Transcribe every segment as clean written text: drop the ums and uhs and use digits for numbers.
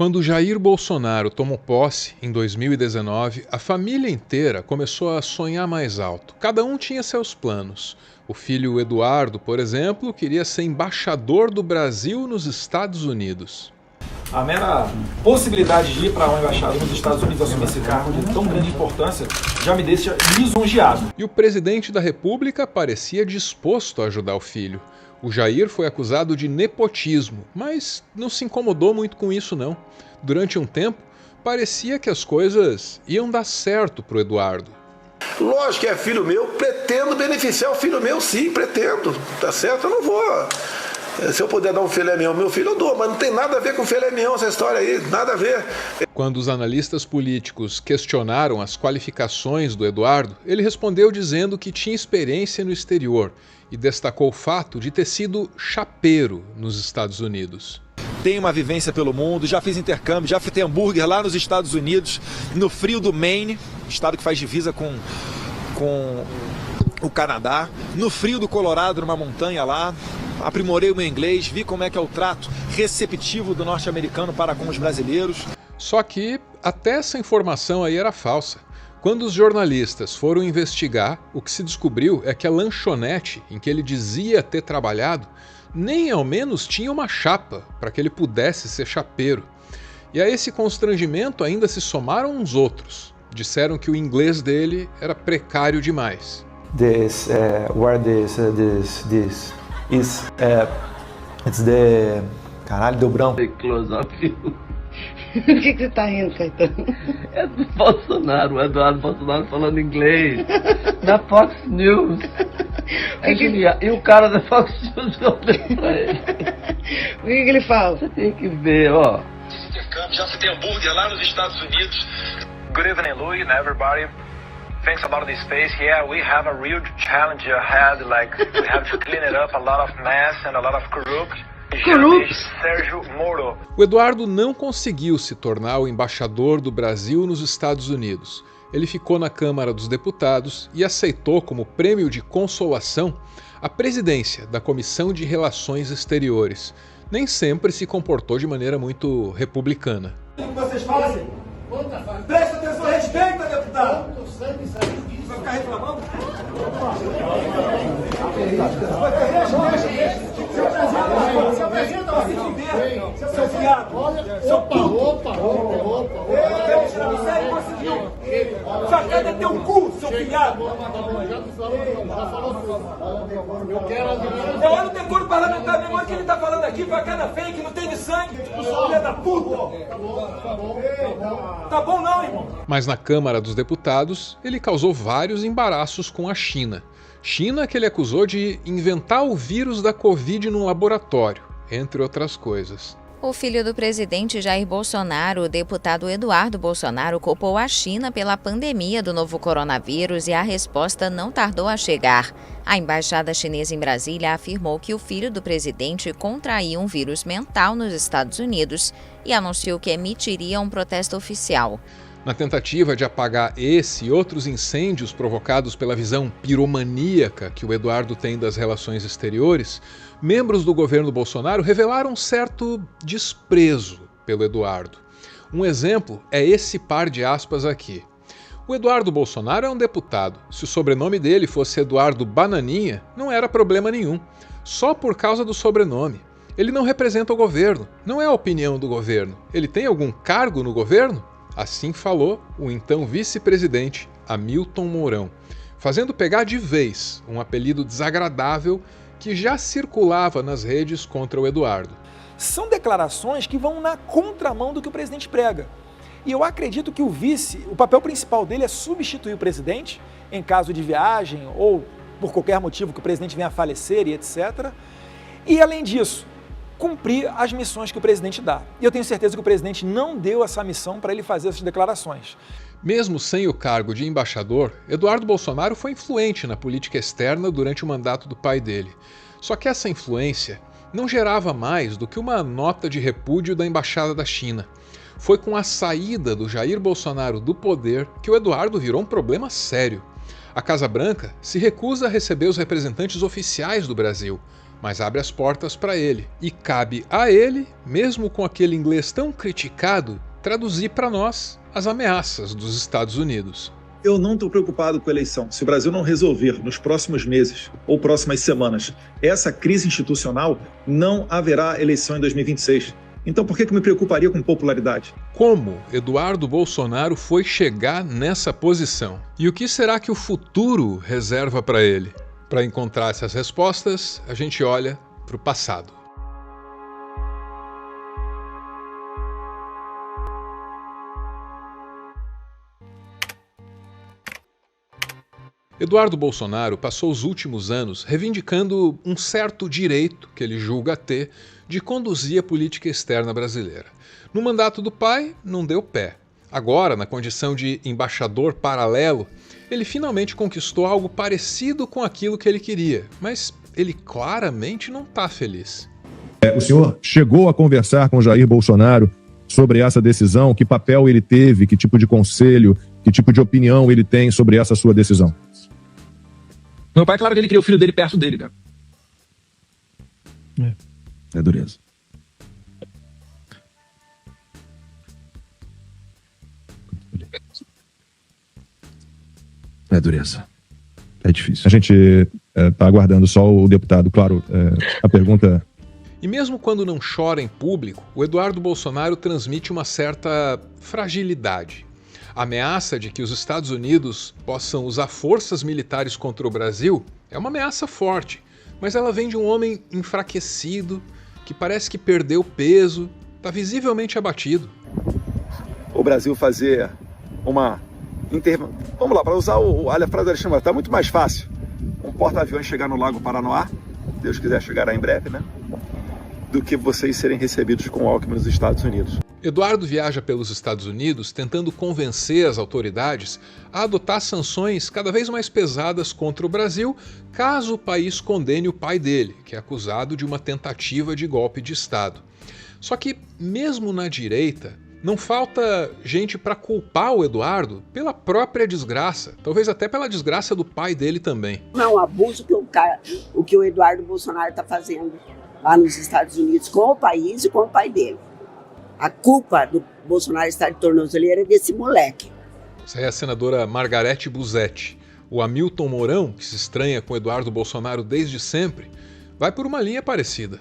Quando Jair Bolsonaro tomou posse, em 2019, a família inteira começou a sonhar mais alto. Cada um tinha seus planos. O filho Eduardo, por exemplo, queria ser embaixador do Brasil nos Estados Unidos. A mera possibilidade de ir para uma embaixada nos Estados Unidos assumir esse cargo de tão grande importância já me deixa lisonjeado. E o presidente da República parecia disposto a ajudar o filho. O Jair foi acusado de nepotismo, mas não se incomodou muito com isso não. Durante um tempo, parecia que as coisas iam dar certo para o Eduardo. Lógico que é filho meu, pretendo beneficiar o filho meu, sim, pretendo. Tá certo? Eu não vou. Se eu puder dar um filé mignon ao meu filho, eu dou, mas não tem nada a ver com filé mignon essa história aí, nada a ver. Quando os analistas políticos questionaram as qualificações do Eduardo, ele respondeu dizendo que tinha experiência no exterior e destacou o fato de ter sido chapeiro nos Estados Unidos. Tenho uma vivência pelo mundo, já fiz intercâmbio, já fritei hambúrguer lá nos Estados Unidos, no frio do Maine, estado que faz divisa com o Canadá, no frio do Colorado, numa montanha lá. Aprimorei o meu inglês, vi como é que é o trato receptivo do norte-americano para com os brasileiros. Só que até essa informação aí era falsa. Quando os jornalistas foram investigar, o que se descobriu é que a lanchonete em que ele dizia ter trabalhado nem ao menos tinha uma chapa para que ele pudesse ser chapeiro. E a esse constrangimento ainda se somaram uns outros. Disseram que o inglês dele era precário demais. It's the... Caralho, deu branco. Close up. O que você tá rindo, Caetano? É do Bolsonaro, o Eduardo Bolsonaro falando inglês. Na Fox News. É genial. E o cara da Fox News olhando pra ele. O que ele fala? Você tem que ver, ó. Já fritei hambúrguer lá nos Estados Unidos. Good evening, Louis and everybody. Thanks about the space. Yeah, we have a real challenge ahead. Like, we have to clean it up, a lot of mess and a lot of corruption. Sérgio Moro. O Eduardo não conseguiu se tornar o embaixador do Brasil nos Estados Unidos. Ele ficou na Câmara dos Deputados e aceitou como prêmio de consolação a presidência da Comissão de Relações Exteriores. Nem sempre se comportou de maneira muito republicana. O que vocês fazem? Presta atenção, respeita, deputado! Vai ficar reclamando? Seu fiado! Seu puto! Facada é teu cu, seu fiado! Eu olho o decoro parlamentar mesmo que ele tá falando aqui, facada fake, não tem de sangue! Filha da puta! Tá bom não, irmão? Mas na Câmara dos Deputados, ele causou vários embaraços com a China. China que ele acusou de inventar o vírus da Covid num laboratório, entre outras coisas. O filho do presidente Jair Bolsonaro, o deputado Eduardo Bolsonaro, culpou a China pela pandemia do novo coronavírus e a resposta não tardou a chegar. A embaixada chinesa em Brasília afirmou que o filho do presidente contraiu um vírus mental nos Estados Unidos e anunciou que emitiria um protesto oficial. Na tentativa de apagar esse e outros incêndios provocados pela visão piromaníaca que o Eduardo tem das relações exteriores, membros do governo Bolsonaro revelaram um certo desprezo pelo Eduardo. Um exemplo é esse par de aspas aqui. O Eduardo Bolsonaro é um deputado. Se o sobrenome dele fosse Eduardo Bananinha, não era problema nenhum. Só por causa do sobrenome. Ele não representa o governo, não é a opinião do governo. Ele tem algum cargo no governo? Assim falou o então vice-presidente Hamilton Mourão, fazendo pegar de vez um apelido desagradável que já circulava nas redes contra o Eduardo. São declarações que vão na contramão do que o presidente prega. E eu acredito que o vice, o papel principal dele é substituir o presidente em caso de viagem ou por qualquer motivo que o presidente venha a falecer e etc. E além disso, cumprir as missões que o presidente dá. E eu tenho certeza que o presidente não deu essa missão para ele fazer essas declarações. Mesmo sem o cargo de embaixador, Eduardo Bolsonaro foi influente na política externa durante o mandato do pai dele. Só que essa influência não gerava mais do que uma nota de repúdio da Embaixada da China. Foi com a saída do Jair Bolsonaro do poder que o Eduardo virou um problema sério. A Casa Branca se recusa a receber os representantes oficiais do Brasil. mas abre as portas para ele. E cabe a ele, mesmo com aquele inglês tão criticado, traduzir para nós as ameaças dos Estados Unidos. Eu não estou preocupado com a eleição. Se o Brasil não resolver nos próximos meses ou próximas semanas essa crise institucional, não haverá eleição em 2026. Então por que eu me preocuparia com popularidade? Como Eduardo Bolsonaro foi chegar nessa posição? E o que será que o futuro reserva para ele? Para encontrar essas respostas, a gente olha para o passado. Eduardo Bolsonaro passou os últimos anos reivindicando um certo direito que ele julga ter de conduzir a política externa brasileira. No mandato do pai, não deu pé. Agora, na condição de embaixador paralelo, ele finalmente conquistou algo parecido com aquilo que ele queria, mas ele claramente não está feliz. O senhor chegou a conversar com Jair Bolsonaro sobre essa decisão? Que papel ele teve? Que tipo de conselho, que tipo de opinião ele tem sobre essa sua decisão? Meu pai, claro que ele queria o filho dele perto dele, né? É dureza. É dureza. É difícil. A gente está aguardando só o deputado, claro, a pergunta... E mesmo quando não chora em público, o Eduardo Bolsonaro transmite uma certa fragilidade. A ameaça de que os Estados Unidos possam usar forças militares contra o Brasil é uma ameaça forte, mas ela vem de um homem enfraquecido, que parece que perdeu peso, está visivelmente abatido. O Brasil fazer uma... Vamos lá, para usar a frase do Alexandre, está muito mais fácil um porta-aviões chegar no Lago Paranoá, Deus quiser chegará em breve, né? Do que vocês serem recebidos com o Alckmin nos Estados Unidos. Eduardo viaja pelos Estados Unidos tentando convencer as autoridades a adotar sanções cada vez mais pesadas contra o Brasil, caso o país condene o pai dele, que é acusado de uma tentativa de golpe de Estado. Só que, mesmo na direita, não falta gente para culpar o Eduardo pela própria desgraça, talvez até pela desgraça do pai dele também. Não, o abuso que o Eduardo Bolsonaro está fazendo lá nos Estados Unidos com o país e com o pai dele. A culpa do Bolsonaro estar de tornozeleira é desse moleque. Essa é a senadora Margarete Busetti. O Hamilton Mourão, que se estranha com Eduardo Bolsonaro desde sempre, vai por uma linha parecida.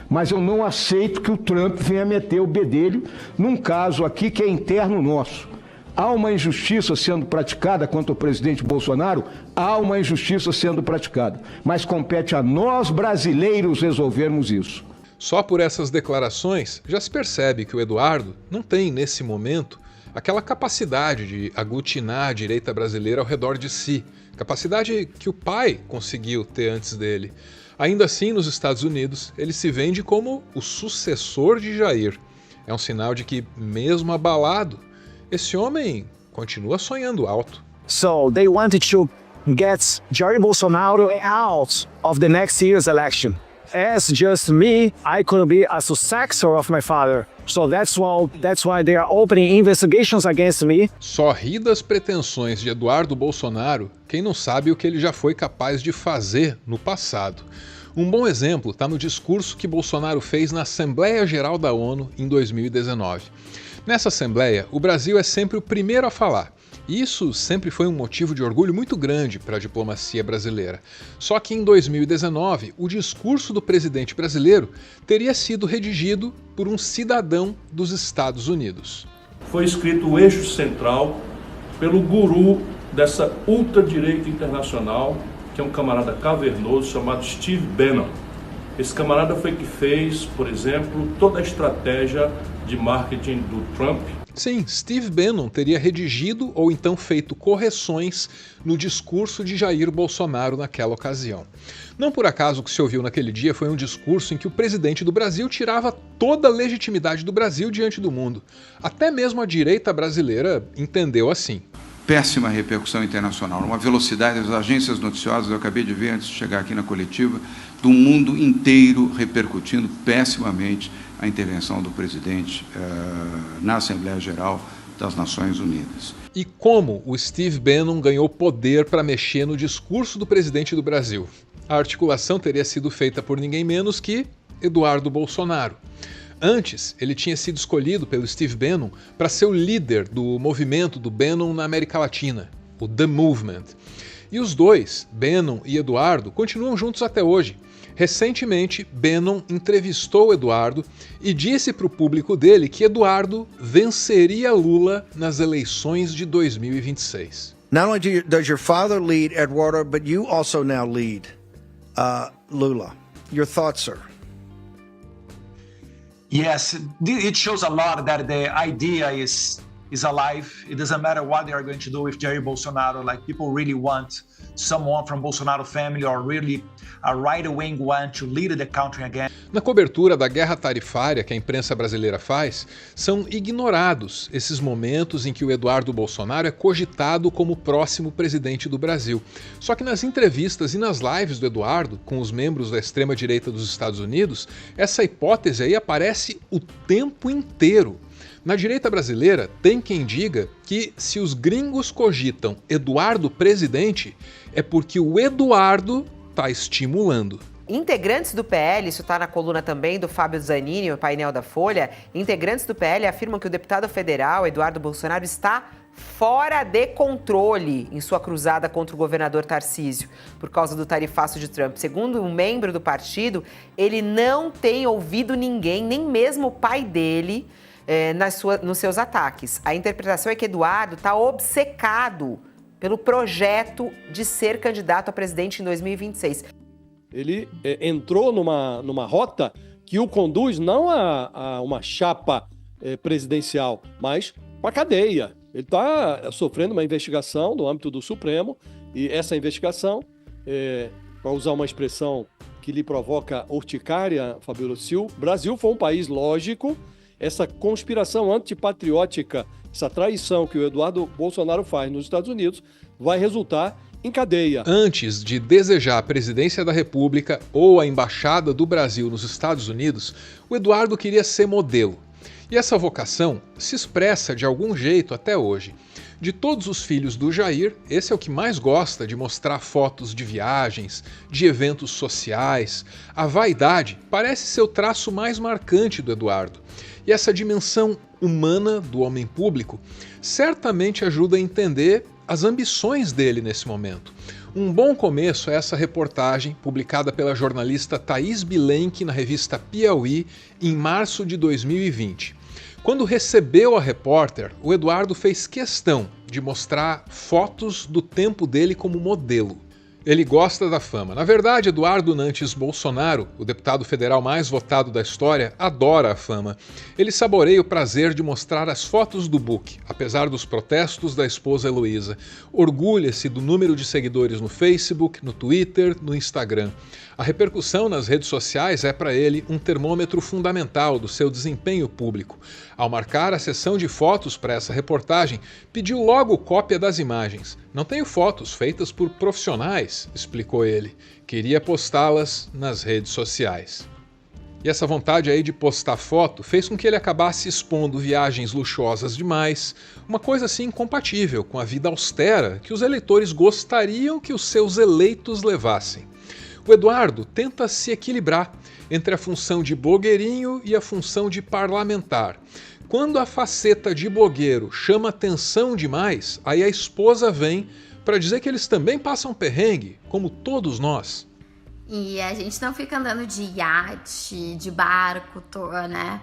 Mas eu não aceito que o Trump venha meter o bedelho num caso aqui que é interno nosso. Há uma injustiça sendo praticada contra o presidente Bolsonaro? Há uma injustiça sendo praticada. Mas compete a nós brasileiros resolvermos isso. Só por essas declarações já se percebe que o Eduardo não tem, nesse momento, aquela capacidade de aglutinar a direita brasileira ao redor de si, capacidade que o pai conseguiu ter antes dele. Ainda assim, nos Estados Unidos, ele se vende como o sucessor de Jair. É um sinal de que, mesmo abalado, esse homem continua sonhando alto. So they wanted to get Jair Bolsonaro out of the next year's election. As just me, I could be a successor of my father. So that's why they are opening investigations against me. Só ri das pretensões de Eduardo Bolsonaro quem não sabe o que ele já foi capaz de fazer no passado. Um bom exemplo está no discurso que Bolsonaro fez na Assembleia Geral da ONU em 2019. Nessa Assembleia, o Brasil é sempre o primeiro a falar. E isso sempre foi um motivo de orgulho muito grande para a diplomacia brasileira. Só que em 2019, o discurso do presidente brasileiro teria sido redigido por um cidadão dos Estados Unidos. Foi escrito o eixo central pelo guru dessa ultradireita internacional, que é um camarada cavernoso chamado Steve Bannon. Esse camarada foi que fez, por exemplo, toda a estratégia de marketing do Trump. Sim, Steve Bannon teria redigido ou então feito correções no discurso de Jair Bolsonaro naquela ocasião. Não por acaso o que se ouviu naquele dia foi um discurso em que o presidente do Brasil tirava toda a legitimidade do Brasil diante do mundo. Até mesmo a direita brasileira entendeu assim. Péssima repercussão internacional, uma velocidade das agências noticiosas, eu acabei de ver antes de chegar aqui na coletiva, do mundo inteiro repercutindo pessimamente a intervenção do presidente na Assembleia Geral das Nações Unidas. E como o Steve Bannon ganhou poder para mexer no discurso do presidente do Brasil? A articulação teria sido feita por ninguém menos que Eduardo Bolsonaro. Antes, ele tinha sido escolhido pelo Steve Bannon para ser o líder do movimento do Bannon na América Latina, o The Movement. E os dois, Bannon e Eduardo, continuam juntos até hoje. Recentemente, Bannon entrevistou Eduardo e disse para o público dele que Eduardo venceria Lula nas eleições de 2026. Not only does your father lead Eduardo, but you also now lead Lula. Your thoughts, sir? Yes, it shows a lot that the idea is alive. It doesn't matter what they are going to do with Jair Bolsonaro. Like, people really want someone from Bolsonaro family or really a right-wing one to lead the country again. Na cobertura da guerra tarifária que a imprensa brasileira faz, são ignorados esses momentos em que o Eduardo Bolsonaro é cogitado como o próximo presidente do Brasil. Só que nas entrevistas e nas lives do Eduardo, com os membros da extrema-direita dos Estados Unidos, essa hipótese aí aparece o tempo inteiro. Na direita brasileira, tem quem diga que se os gringos cogitam Eduardo presidente, é porque o Eduardo está estimulando. Integrantes do PL, isso está na coluna também do Fábio Zanini, o painel da Folha, integrantes do PL afirmam que o deputado federal Eduardo Bolsonaro está fora de controle em sua cruzada contra o governador Tarcísio, por causa do tarifaço de Trump. Segundo um membro do partido, ele não tem ouvido ninguém, nem mesmo o pai dele, nos seus ataques. A interpretação é que Eduardo está obcecado pelo projeto de ser candidato a presidente em 2026. Ele entrou numa rota que o conduz não a uma chapa presidencial, mas uma cadeia. Ele está sofrendo uma investigação no âmbito do Supremo, e essa investigação, para usar uma expressão que lhe provoca urticária, Fabíola Sil, o Brasil foi um país lógico. Essa conspiração antipatriótica, essa traição que o Eduardo Bolsonaro faz nos Estados Unidos, vai resultar em cadeia. Antes de desejar a presidência da República ou a embaixada do Brasil nos Estados Unidos, o Eduardo queria ser modelo. E essa vocação se expressa de algum jeito até hoje. De todos os filhos do Jair, esse é o que mais gosta de mostrar fotos de viagens, de eventos sociais. A vaidade parece ser o traço mais marcante do Eduardo. E essa dimensão humana do homem público certamente ajuda a entender as ambições dele nesse momento. Um bom começo é essa reportagem publicada pela jornalista Thaís Bilenque na revista Piauí em março de 2020. Quando recebeu a repórter, o Eduardo fez questão de mostrar fotos do tempo dele como modelo. Ele gosta da fama. Na verdade, Eduardo Nantes Bolsonaro, o deputado federal mais votado da história, adora a fama. Ele saboreia o prazer de mostrar as fotos do book, apesar dos protestos da esposa Heloísa. Orgulha-se do número de seguidores no Facebook, no Twitter, no Instagram. A repercussão nas redes sociais é para ele um termômetro fundamental do seu desempenho público. Ao marcar a sessão de fotos para essa reportagem, pediu logo cópia das imagens. Não tenho fotos feitas por profissionais, explicou ele. Queria postá-las nas redes sociais. E essa vontade aí de postar foto fez com que ele acabasse expondo viagens luxuosas demais, uma coisa assim incompatível com a vida austera que os eleitores gostariam que os seus eleitos levassem. O Eduardo tenta se equilibrar entre a função de blogueirinho e a função de parlamentar. Quando a faceta de blogueiro chama atenção demais, aí a esposa vem para dizer que eles também passam perrengue, como todos nós. E a gente não fica andando de iate, de barco, né?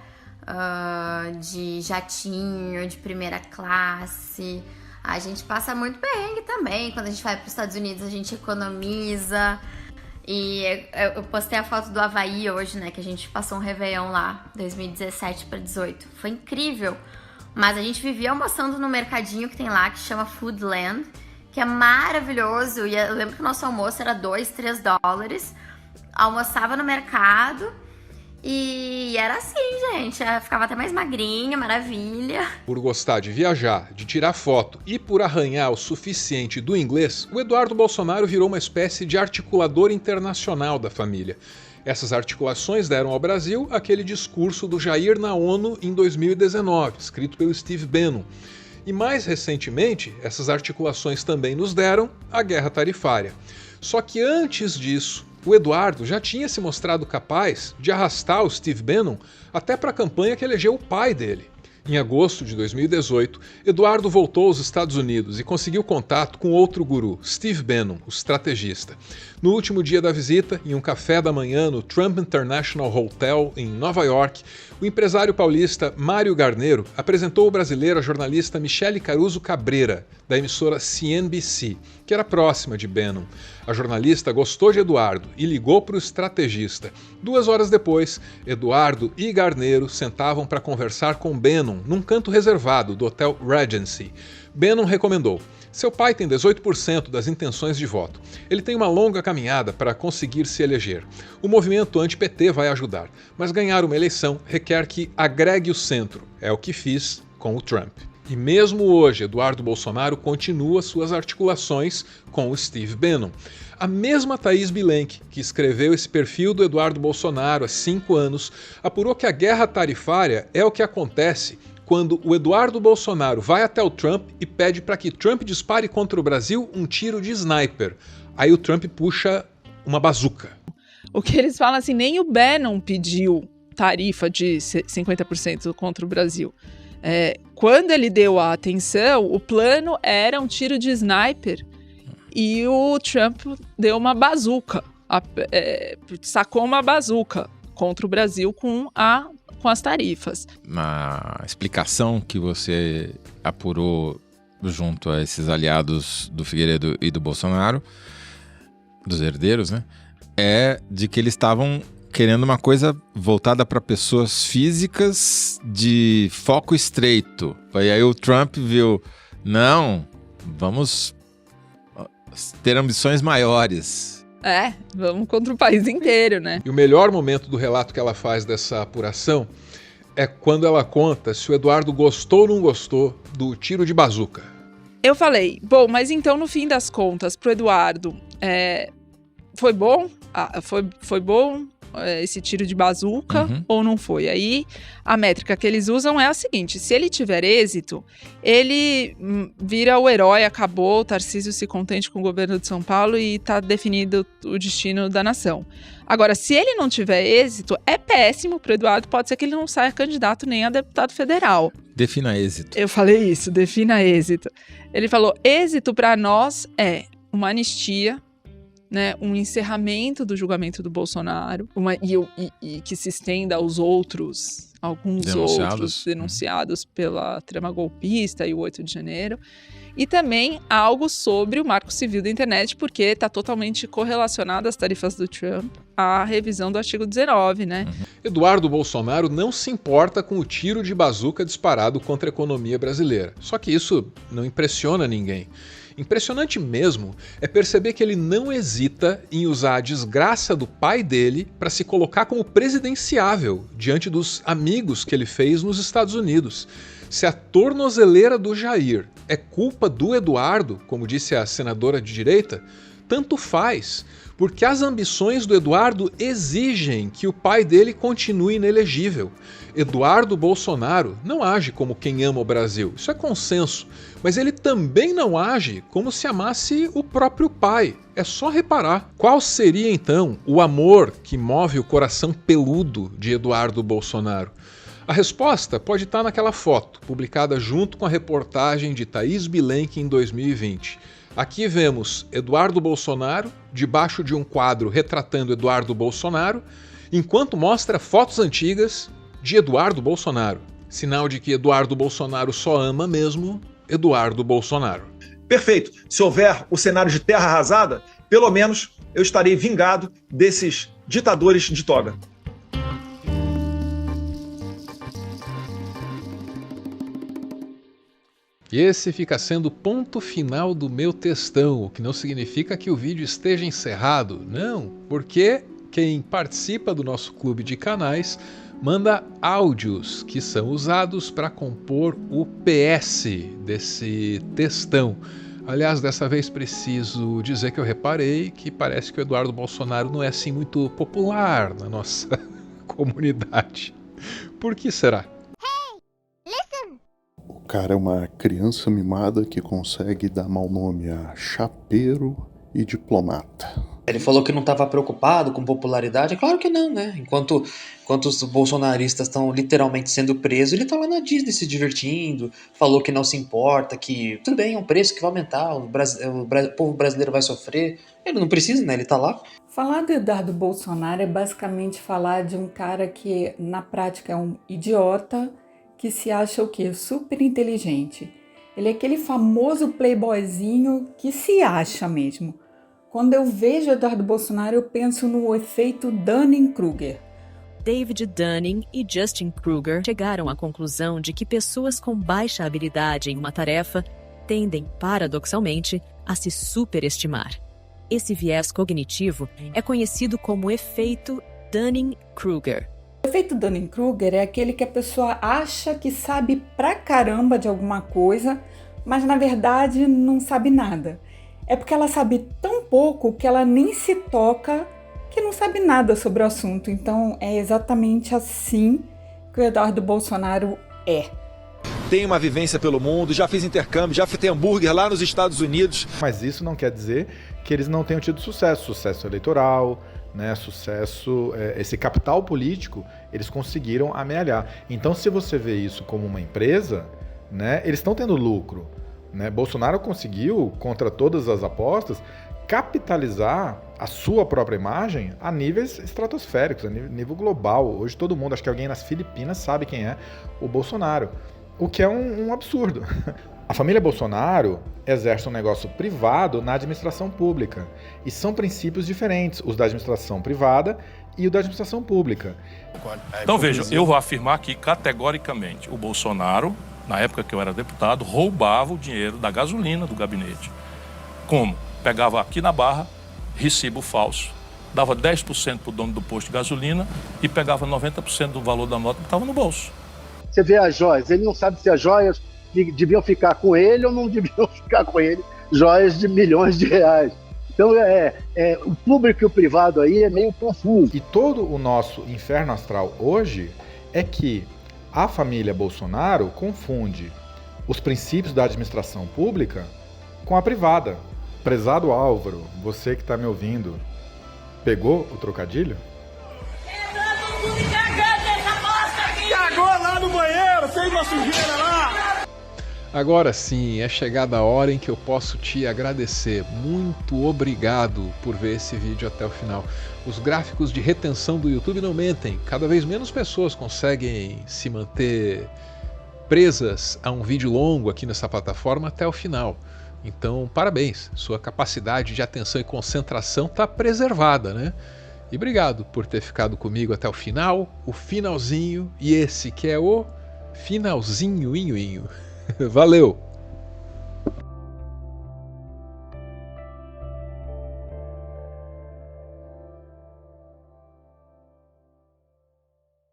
De jatinho, de primeira classe. A gente passa muito perrengue também. Quando a gente vai para os Estados Unidos, a gente economiza. E eu postei a foto do Havaí hoje, né? Que a gente passou um Réveillon lá, 2017 para 18. Foi incrível. Mas a gente vivia almoçando no mercadinho que tem lá, que chama Foodland, que é maravilhoso. E eu lembro que o nosso almoço era $2-3. Almoçava no mercado e era assim, gente. Eu ficava até mais magrinha, maravilha. Por gostar de viajar, de tirar foto e por arranhar o suficiente do inglês, o Eduardo Bolsonaro virou uma espécie de articulador internacional da família. Essas articulações deram ao Brasil aquele discurso do Jair na ONU em 2019, escrito pelo Steve Bannon. E mais recentemente, essas articulações também nos deram a guerra tarifária. Só que antes disso, O Eduardo já tinha se mostrado capaz de arrastar o Steve Bannon até para a campanha que elegeu o pai dele. Em agosto de 2018, Eduardo voltou aos Estados Unidos e conseguiu contato com outro guru, Steve Bannon, o estrategista. No último dia da visita, em um café da manhã no Trump International Hotel, em Nova York, o empresário paulista Mário Garneiro apresentou o brasileiro à jornalista Michele Caruso Cabreira, da emissora CNBC, que era próxima de Bannon. A jornalista gostou de Eduardo e ligou para o estrategista. 2 horas depois, Eduardo e Garneiro sentavam para conversar com Bannon num canto reservado do Hotel Regency. Bannon recomendou: seu pai tem 18% das intenções de voto. Ele tem uma longa caminhada para conseguir se eleger. O movimento anti-PT vai ajudar, mas ganhar uma eleição requer que agregue o centro. É o que fiz com o Trump. E mesmo hoje, Eduardo Bolsonaro continua suas articulações com o Steve Bannon. A mesma Thaís Bilenque, que escreveu esse perfil do Eduardo Bolsonaro há 5 anos, apurou que a guerra tarifária é o que acontece quando o Eduardo Bolsonaro vai até o Trump e pede para que Trump dispare contra o Brasil um tiro de sniper. Aí o Trump puxa uma bazuca. O que eles falam assim, nem o Bannon pediu tarifa de 50% contra o Brasil. Quando ele deu a atenção, o plano era um tiro de sniper e o Trump deu uma bazuca, sacou uma bazuca contra o Brasil com as tarifas. Na explicação que você apurou junto a esses aliados do Figueiredo e do Bolsonaro, dos herdeiros, né, é de que eles estavam querendo uma coisa voltada para pessoas físicas de foco estreito. E aí o Trump viu, não, vamos ter ambições maiores. Vamos contra o país inteiro, né? E o melhor momento do relato que ela faz dessa apuração é quando ela conta se o Eduardo gostou ou não gostou do tiro de bazuca. Eu falei, bom, mas então no fim das contas, pro Eduardo, foi bom? Foi bom esse tiro de bazuca ou não foi? Aí a métrica que eles usam é a seguinte: se ele tiver êxito, ele vira o herói, acabou, o Tarcísio se contente com o governo de São Paulo e está definido o destino da nação. Agora, se ele não tiver êxito, é péssimo para o Eduardo, pode ser que ele não saia candidato nem a deputado federal. Defina êxito. Eu falei isso, defina êxito. Ele falou, êxito para nós é uma anistia, né, um encerramento do julgamento do Bolsonaro e que se estenda aos outros, alguns outros denunciados pela trama golpista e o 8 de janeiro, e também algo sobre o marco civil da internet, porque está totalmente correlacionado às tarifas do Trump à revisão do artigo 19, né? Eduardo Bolsonaro não se importa com o tiro de bazuca disparado contra a economia brasileira. Só que isso não impressiona ninguém. Impressionante mesmo é perceber que ele não hesita em usar a desgraça do pai dele para se colocar como presidenciável diante dos amigos que ele fez nos Estados Unidos. Se a tornozeleira do Jair é culpa do Eduardo, como disse a senadora de direita, tanto faz, porque as ambições do Eduardo exigem que o pai dele continue inelegível. Eduardo Bolsonaro não age como quem ama o Brasil, isso é consenso, mas ele também não age como se amasse o próprio pai. É só reparar. Qual seria então o amor que move o coração peludo de Eduardo Bolsonaro? A resposta pode estar naquela foto, publicada junto com a reportagem de Thaís Bilenque em 2020. Aqui vemos Eduardo Bolsonaro debaixo de um quadro retratando Eduardo Bolsonaro, enquanto mostra fotos antigas de Eduardo Bolsonaro. Sinal de que Eduardo Bolsonaro só ama mesmo Eduardo Bolsonaro. Perfeito. Se houver o cenário de terra arrasada, pelo menos eu estarei vingado desses ditadores de toga. E esse fica sendo o ponto final do meu textão, o que não significa que o vídeo esteja encerrado. Não, porque quem participa do nosso clube de canais manda áudios que são usados para compor o PS desse textão. Aliás, dessa vez preciso dizer que eu reparei que parece que o Eduardo Bolsonaro não é assim muito popular na nossa comunidade. Por que será? O cara é uma criança mimada que consegue dar mau nome a chapeiro e diplomata. Ele falou que não estava preocupado com popularidade. É claro que não, né? Enquanto os bolsonaristas estão literalmente sendo presos, ele está lá na Disney se divertindo, falou que não se importa, que tudo bem, é um preço que vai aumentar, o povo brasileiro vai sofrer. Ele não precisa, né? Ele está lá. Falar do Eduardo Bolsonaro é basicamente falar de um cara que, na prática, é um idiota que se acha o quê? Super inteligente. Ele é aquele famoso playboyzinho que se acha mesmo. Quando eu vejo Eduardo Bolsonaro, eu penso no efeito Dunning-Kruger. David Dunning e Justin Kruger chegaram à conclusão de que pessoas com baixa habilidade em uma tarefa tendem, paradoxalmente, a se superestimar. Esse viés cognitivo é conhecido como efeito Dunning-Kruger. O efeito Dunning-Kruger é aquele que a pessoa acha que sabe pra caramba de alguma coisa, mas na verdade não sabe nada. É porque ela sabe tão pouco que ela nem se toca que não sabe nada sobre o assunto. Então é exatamente assim que o Eduardo Bolsonaro é. Tenho uma vivência pelo mundo, já fiz intercâmbio, já fritei hambúrguer lá nos Estados Unidos. Mas isso não quer dizer que eles não tenham tido sucesso eleitoral, né, esse capital político, eles conseguiram amealhar. Então, se você vê isso como uma empresa, né, eles estão tendo lucro. Né? Bolsonaro conseguiu, contra todas as apostas, capitalizar a sua própria imagem a níveis estratosféricos, a nível global. Hoje todo mundo, acho que alguém nas Filipinas sabe quem é o Bolsonaro, o que é um absurdo. A família Bolsonaro exerce um negócio privado na administração pública. E são princípios diferentes, os da administração privada e o da administração pública. Então veja, eu vou afirmar aqui categoricamente, o Bolsonaro, na época que eu era deputado, roubava o dinheiro da gasolina do gabinete. Como? Pegava aqui na Barra, recibo falso, dava 10% para o dono do posto de gasolina e pegava 90% do valor da nota que estava no bolso. Você vê as joias, ele não sabe se as joias deviam ficar com ele ou não deviam ficar com ele, joias de milhões de reais. Então o público e o privado aí é meio confuso. E todo o nosso inferno astral hoje é que a família Bolsonaro confunde os princípios da administração pública com a privada. Prezado Álvaro, você que está me ouvindo, pegou o trocadilho? Cagou lá no banheiro, fez uma sujeira lá! Agora sim, é chegada a hora em que eu posso te agradecer. Muito obrigado por ver esse vídeo até o final. Os gráficos de retenção do YouTube não mentem. Cada vez menos pessoas conseguem se manter presas a um vídeo longo aqui nessa plataforma até o final. Então, parabéns. Sua capacidade de atenção e concentração está preservada, né? E obrigado por ter ficado comigo até o final, o finalzinho e esse que é o finalzinho. Valeu!